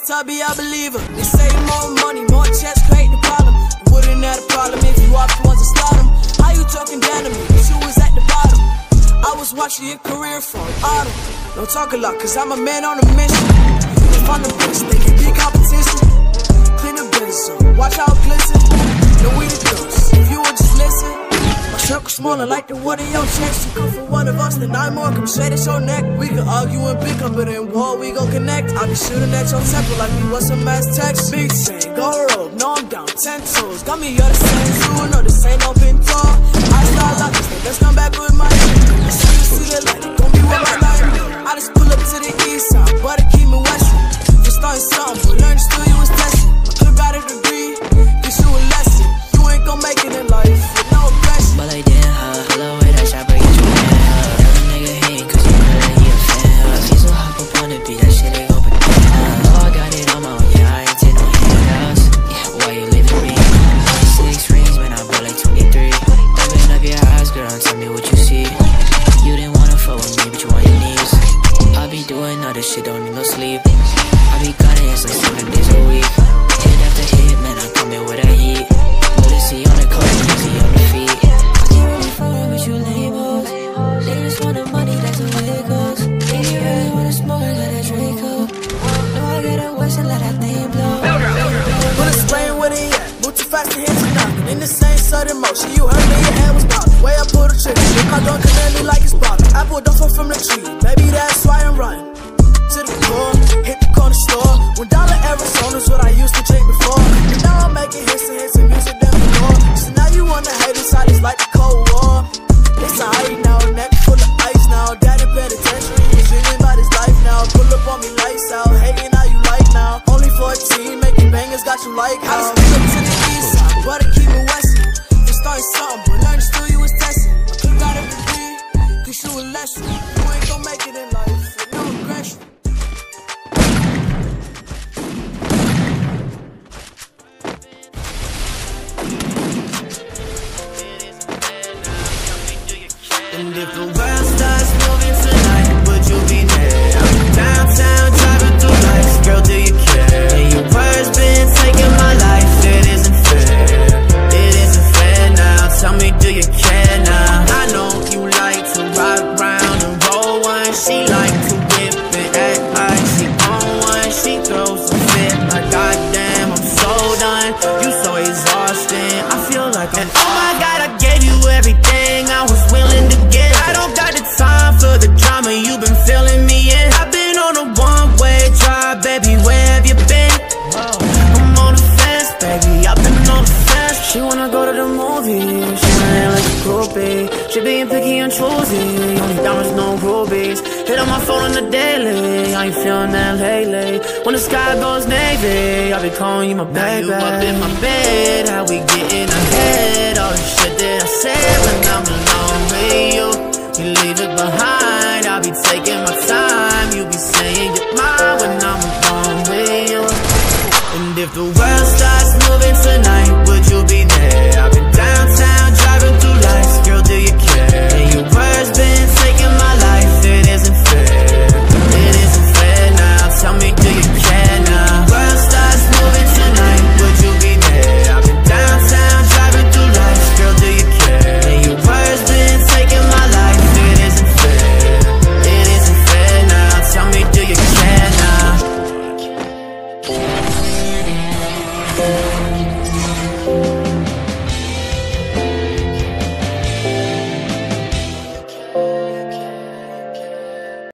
always tell me I believe her. They say more money, more checks create the problem. Wouldn't have a problem if you off the ones that start them. How you talking down to me? You was at the bottom. I was watching your career from autumn. Don't talk a lot, cause I'm a man on a mission. If I'm the bitch, they can be competition. Clean the business up, watch how it glisten. Know we the ghosts, if you would just listen. My circle smaller like the wood in your chest. You come for one of us, then I'm more, come straight at your neck. We can argue and pick up, but in war we gon' connect. I be shooting at your temple like we was some mass text. Big chain, go rope, no I'm down, 10 toes. Got me all the same true, no this ain't no been tall. I start like this, let's come back with my shit. As soon as you see the light, it gon' be with my life. I just pull up to the east side, but I keep me western. For starting something, but learn still you was testing. My clip got a degree, teach you a lesson. You ain't gon' make it in life with no aggression. But like damn, hello, with that shot, break it you man. Tell a nigga hate, cause you know that he a fan. He's so hop up on the beat, that shit ain't open. Oh, I got it on my own, yeah, I ain't take no handouts. Yeah, why you leaving me? 6 rings when I bought like 23. Open up your eyes, girl, and tell me what you see. You didn't wanna fuck with me, but you on your knees. I be doing all this shit, don't need no sleep. I be gunning, it's like 7 days a week. Hit after hit, man, I come in with that heat. Policy on the court, easy on the feet. I can't really fuck with you labels. Niggas want the money, that's the way it goes. And you really wanna smoke, I got that Draco. No, I got a wish and let that thing blow. Put a sprain with it, yeah. Move too fast to hit you knocking. In the same sudden motion, you heard me, your head was popping. Way I pull the trigger, if my gun command me like it's popping. I pulled off from the tree, maybe that's why I'm running. To the core, hit the corner store. $1 Arizona's what I used to drink before. And now I'm making hits and music than before. So now you wanna hate inside, it's like the Cold War. It's a height now, neck full of ice now. Daddy penitentiary, he's dreaming about his life now. Pull up on me, lights out, hating how you like now. Only 14, making bangers, got you like how. I just pull up to the east side, but I keep it western. You started something, but learn still you was testing. My clip got a degree, teach you a lesson. You ain't gon' make it in life with no aggression. And if the world starts moving tonight, would you be there? I'm downtown driving through lights, girl, do you care? And your words been taking my life, it isn't fair. It isn't fair now, tell me do you care now? I know you like to ride round and roll one. She like to whip and act like she on one. She throws a fit like goddamn, I'm so done. You so exhausting, I feel like I'm. And oh my God, I gave you everything I was willing to give. I don't got the time for the drama you've been filling me in. I've been on a one-way drive, baby, where have you been? I'm on the fence, baby, I've been on the fence. She wanna go to the movies, she wanna like a groupie. She being picky and choosy, only diamonds, no rubies. Hit on my phone on the daily, I ain't feeling that lately. When the sky goes navy, I be calling you my baby. Now you up in my bed, how we getting ahead? All the shit that I said when I'm alone with you, we leave it behind. I'll be taking my time, you be saying you're mine when I'm alone with you. And if the world starts moving tonight, would you be there? I've been downtown driving through lights, girl, do you care? And your words been taking my life, it isn't fair. It isn't fair now, tell me do you care now? World starts moving tonight, would you be there? I've been downtown driving through lights, girl, do you care? And your words been taking my life, it isn't fair. It isn't fair now, tell me do you care now?